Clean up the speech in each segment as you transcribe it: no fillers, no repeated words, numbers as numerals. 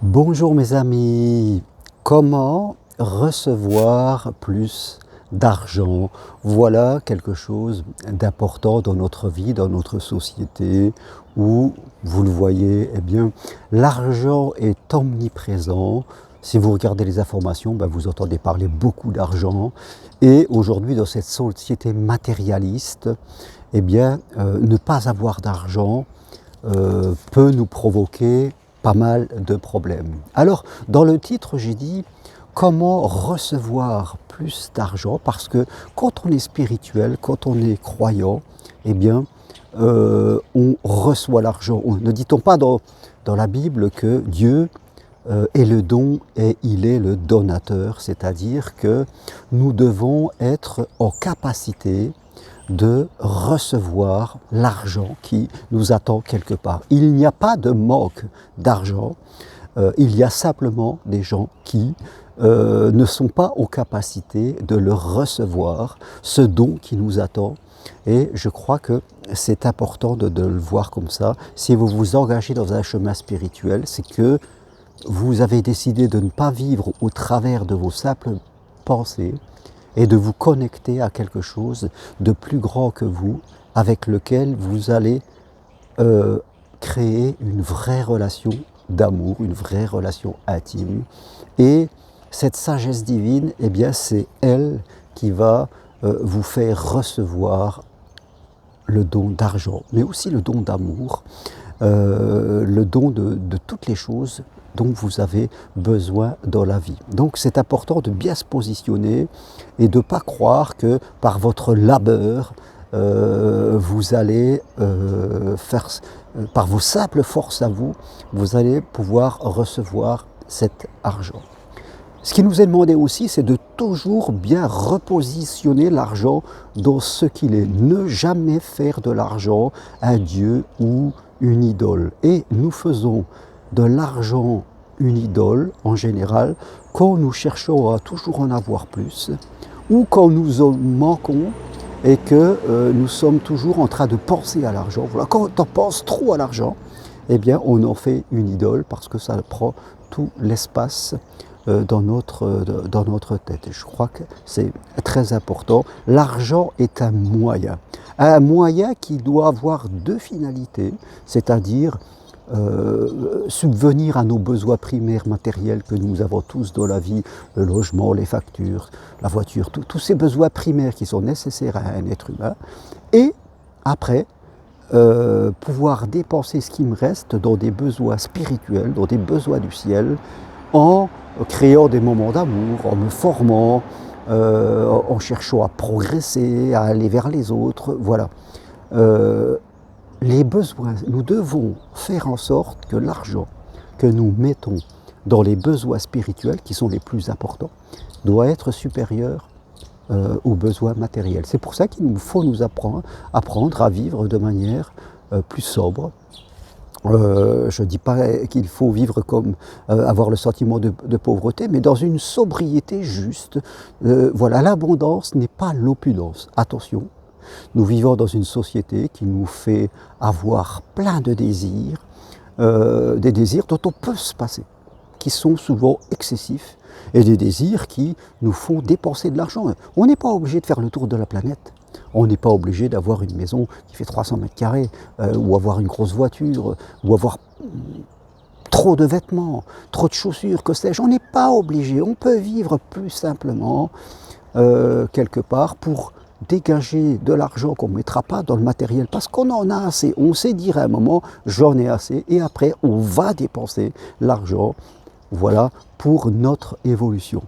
Bonjour mes amis, comment recevoir plus d'argent? Voilà quelque chose d'important dans notre vie, dans notre société, où, vous le voyez, eh bien, l'argent est omniprésent. Si vous regardez les informations, vous entendez parler beaucoup d'argent. Et aujourd'hui, dans cette société matérialiste, eh bien, ne pas avoir d'argent peut nous provoquer pas mal de problèmes. Alors, dans le titre, j'ai dit comment recevoir plus d'argent, parce que quand on est spirituel, quand on est croyant, eh bien, on reçoit l'argent. Ne dit-on pas dans la Bible que Dieu est le don et il est le donateur, c'est-à-dire que nous devons être en capacité de recevoir l'argent qui nous attend quelque part. Il n'y a pas de manque d'argent, il y a simplement des gens qui ne sont pas en capacité de le recevoir, ce don qui nous attend. Et je crois que c'est important de le voir comme ça. Si vous vous engagez dans un chemin spirituel, c'est que vous avez décidé de ne pas vivre au travers de vos simples pensées, et de vous connecter à quelque chose de plus grand que vous, avec lequel vous allez créer une vraie relation d'amour, une vraie relation intime. Et cette sagesse divine, eh bien, c'est elle qui va vous faire recevoir le don d'argent, mais aussi le don d'amour, le don de toutes les choses dont vous avez besoin dans la vie. Donc c'est important de bien se positionner et de ne pas croire que par votre labeur, vous allez par vos simples forces à vous, vous allez pouvoir recevoir cet argent. Ce qui nous est demandé aussi, c'est de toujours bien repositionner l'argent dans ce qu'il est. Ne jamais faire de l'argent un dieu ou une idole. Et nous faisons de l'argent une idole, en général, quand nous cherchons à toujours en avoir plus, ou quand nous en manquons et que nous sommes toujours en train de penser à l'argent. Voilà, quand on pense trop à l'argent, eh bien, on en fait une idole parce que ça prend tout l'espace dans notre tête. Et je crois que c'est très important. L'argent est un moyen qui doit avoir deux finalités, c'est-à-dire subvenir à nos besoins primaires matériels que nous avons tous dans la vie, le logement, les factures, la voiture, tous ces besoins primaires qui sont nécessaires à un être humain, et après, pouvoir dépenser ce qui me reste dans des besoins spirituels, dans des besoins du ciel, en créant des moments d'amour, en me formant, en cherchant à progresser, à aller vers les autres, voilà. Les besoins, nous devons faire en sorte que l'argent que nous mettons dans les besoins spirituels, qui sont les plus importants, doit être supérieur aux besoins matériels. C'est pour ça qu'il nous faut nous apprendre à vivre de manière plus sobre. Je ne dis pas qu'il faut vivre comme avoir le sentiment de pauvreté, mais dans une sobriété juste. Voilà, l'abondance n'est pas l'opulence. Attention, nous vivons dans une société qui nous fait avoir plein de désirs, des désirs dont on peut se passer, qui sont souvent excessifs, et des désirs qui nous font dépenser de l'argent. On n'est pas obligé de faire le tour de la planète. On n'est pas obligé d'avoir une maison qui fait 300 mètres carrés, ou avoir une grosse voiture, ou avoir trop de vêtements, trop de chaussures, que sais-je. On n'est pas obligé. On peut vivre plus simplement, quelque part, pour dégager de l'argent qu'on ne mettra pas dans le matériel, parce qu'on en a assez. On sait dire à un moment, j'en ai assez, et après, on va dépenser l'argent, voilà, pour notre évolution.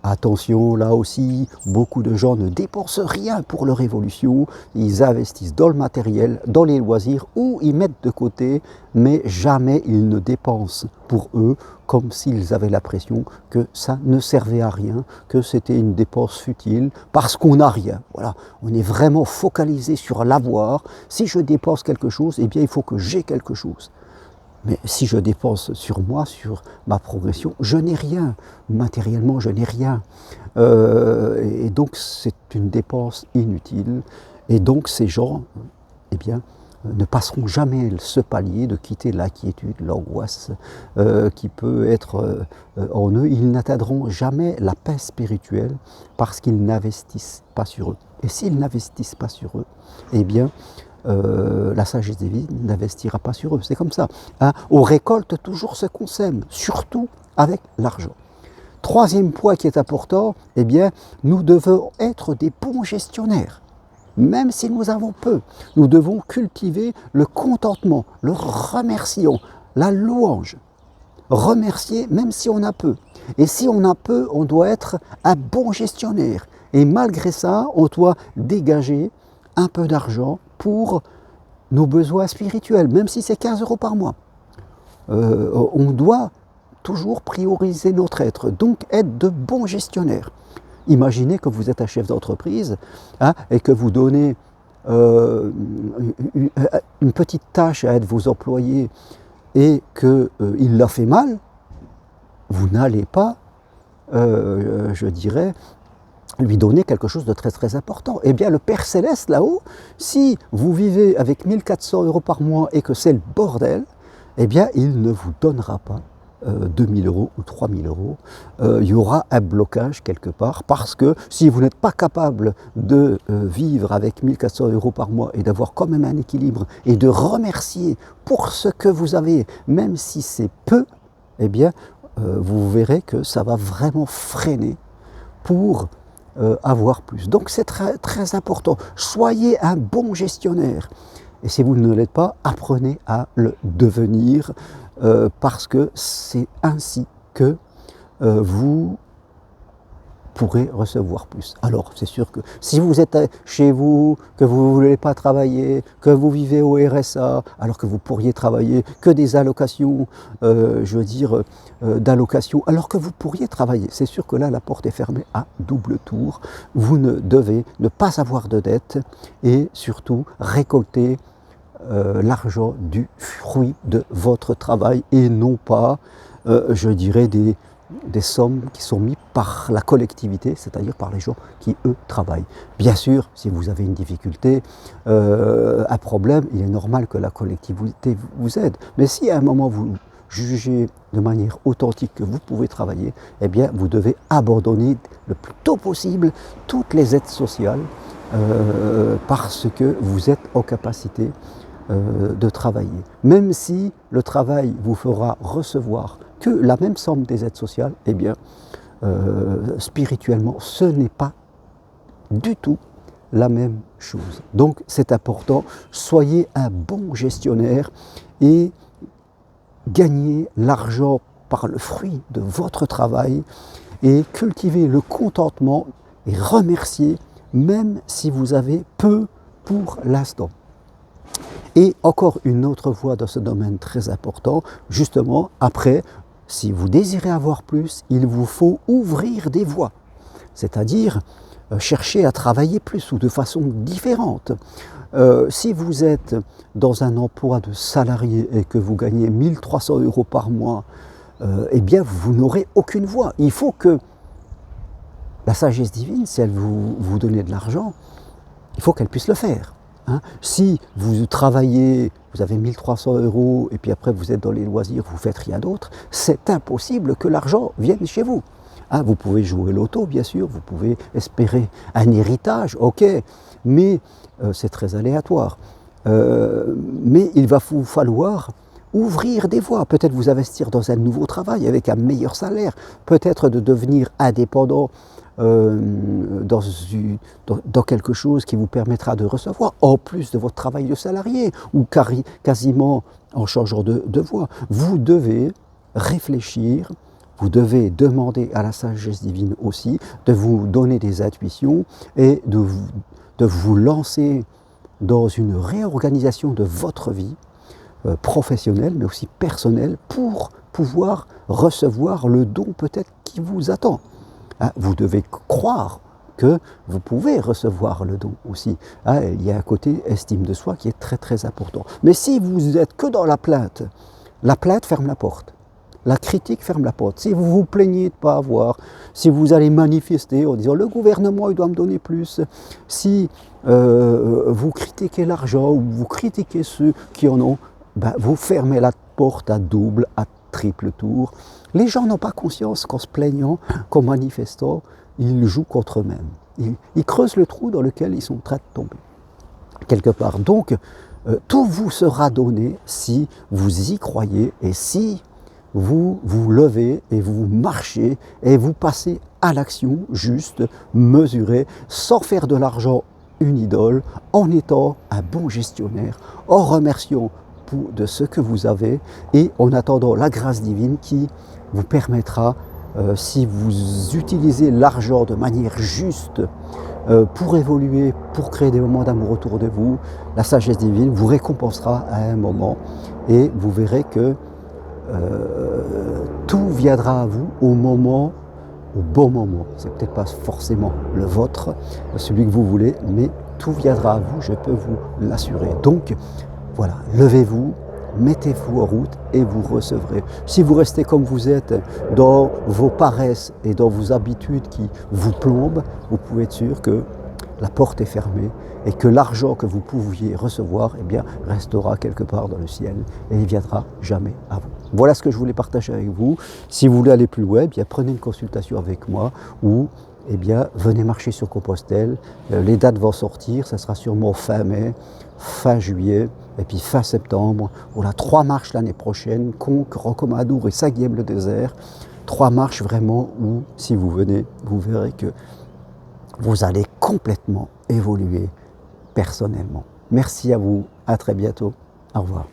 Attention, là aussi, beaucoup de gens ne dépensent rien pour leur évolution, ils investissent dans le matériel, dans les loisirs, ou ils mettent de côté, mais jamais ils ne dépensent pour eux, comme s'ils avaient l'impression que ça ne servait à rien, que c'était une dépense futile, parce qu'on n'a rien. Voilà, on est vraiment focalisé sur l'avoir. Si je dépense quelque chose, eh bien il faut que j'ai quelque chose. Mais si je dépense sur moi, sur ma progression, je n'ai rien. Matériellement, je n'ai rien. Et donc, c'est une dépense inutile. Et donc, ces gens, eh bien, ne passeront jamais ce palier de quitter l'inquiétude, l'angoisse qui peut être en eux. Ils n'atteindront jamais la paix spirituelle parce qu'ils n'investissent pas sur eux. Et s'ils n'investissent pas sur eux, eh bien, la sagesse divine n'investira pas sur eux. C'est comme ça. Hein. On récolte toujours ce qu'on sème, surtout avec l'argent. Troisième point qui est important, eh bien, nous devons être des bons gestionnaires. Même si nous avons peu, nous devons cultiver le contentement, le remerciement, la louange. Remercier même si on a peu. Et si on a peu, on doit être un bon gestionnaire. Et malgré ça, on doit dégager un peu d'argent pour nos besoins spirituels, même si c'est 15 € par mois. On doit toujours prioriser notre être, donc être de bons gestionnaires. Imaginez que vous êtes un chef d'entreprise et que vous donnez une petite tâche à vos employés et qu'il l'a fait mal, vous n'allez pas, je dirais, lui donner quelque chose de très très important. Eh bien le Père Céleste là-haut, si vous vivez avec 1400 € par mois et que c'est le bordel, eh bien il ne vous donnera pas 2000 € ou 3000 €, il y aura un blocage quelque part, parce que si vous n'êtes pas capable de vivre avec 1400 € par mois et d'avoir quand même un équilibre et de remercier pour ce que vous avez, même si c'est peu, eh bien vous verrez que ça va vraiment freiner pour avoir plus. Donc c'est très, très important. Soyez un bon gestionnaire. Et si vous ne l'êtes pas, apprenez à le devenir parce que c'est ainsi que vous pourrez recevoir plus. Alors c'est sûr que si vous êtes chez vous, que vous ne voulez pas travailler, que vous vivez au RSA, alors que vous pourriez travailler, que des allocations, je veux dire, d'allocations, alors que vous pourriez travailler, c'est sûr que là la porte est fermée à double tour. Vous ne devez ne pas avoir de dette et surtout récolter l'argent du fruit de votre travail et non pas, je dirais, des sommes qui sont mises par la collectivité, c'est-à-dire par les gens qui, eux, travaillent. Bien sûr, si vous avez une difficulté, un problème, il est normal que la collectivité vous aide. Mais si à un moment vous jugez de manière authentique que vous pouvez travailler, eh bien vous devez abandonner le plus tôt possible toutes les aides sociales parce que vous êtes en capacité de travailler. Même si le travail vous fera recevoir que la même somme des aides sociales, eh bien, spirituellement, ce n'est pas du tout la même chose. Donc, c'est important, soyez un bon gestionnaire et gagnez l'argent par le fruit de votre travail et cultivez le contentement et remerciez même si vous avez peu pour l'instant. Et encore une autre voie dans ce domaine très important, justement, après, si vous désirez avoir plus, il vous faut ouvrir des voies, c'est-à-dire chercher à travailler plus ou de façon différente. Si vous êtes dans un emploi de salarié et que vous gagnez 1300 € par mois, eh bien vous n'aurez aucune voie. Il faut que la sagesse divine, si elle vous donne de l'argent, il faut qu'elle puisse le faire. Hein. Si vous travaillez, vous avez 1300 € et puis après vous êtes dans les loisirs, vous ne faites rien d'autre, c'est impossible que l'argent vienne chez vous. Hein, vous pouvez jouer l'auto, bien sûr, vous pouvez espérer un héritage, ok, mais c'est très aléatoire. Mais il va vous falloir ouvrir des voies, peut-être vous investir dans un nouveau travail avec un meilleur salaire, peut-être de devenir indépendant dans quelque chose qui vous permettra de recevoir, en plus de votre travail de salarié, ou quasiment en changeant de voie. Vous devez réfléchir, vous devez demander à la sagesse divine aussi de vous donner des intuitions et de vous lancer dans une réorganisation de votre vie professionnelle, mais aussi personnelle, pour pouvoir recevoir le don peut-être qui vous attend. Vous devez croire que vous pouvez recevoir le don aussi. Il y a un côté estime de soi qui est très très important. Mais si vous êtes que dans la plainte ferme la porte. La critique ferme la porte. Si vous vous plaignez de ne pas avoir, si vous allez manifester en disant le gouvernement il doit me donner plus, si vous critiquez l'argent ou vous critiquez ceux qui en ont, ben, vous fermez la porte à double, à triple tour. Les gens n'ont pas conscience qu'en se plaignant, qu'en manifestant, ils jouent contre eux-mêmes. Ils creusent le trou dans lequel ils sont en train de tomber, quelque part. Donc, tout vous sera donné si vous y croyez et si vous vous levez et vous marchez et vous passez à l'action juste, mesurée, sans faire de l'argent une idole, en étant un bon gestionnaire, en remerciant de ce que vous avez et en attendant la grâce divine qui vous permettra, si vous utilisez l'argent de manière juste pour évoluer, pour créer des moments d'amour autour de vous, la sagesse divine vous récompensera à un moment et vous verrez que tout viendra à vous au bon moment. C'est peut-être pas forcément le vôtre, celui que vous voulez, mais tout viendra à vous, je peux vous l'assurer. Donc voilà, levez-vous, mettez-vous en route et vous recevrez. Si vous restez comme vous êtes dans vos paresses et dans vos habitudes qui vous plombent, vous pouvez être sûr que la porte est fermée et que l'argent que vous pouviez recevoir, eh bien, restera quelque part dans le ciel et il ne viendra jamais à vous. Voilà ce que je voulais partager avec vous. Si vous voulez aller plus loin, eh bien, prenez une consultation avec moi ou eh bien, venez marcher sur Compostelle. Les dates vont sortir, ça sera sûrement fin mai, fin juillet et puis fin septembre. On a 3 marches l'année prochaine, Conques, Rocamadour et Saguième-le-Désert. 3 marches vraiment où, si vous venez, vous verrez que vous allez complètement évoluer personnellement. Merci à vous, à très bientôt, au revoir.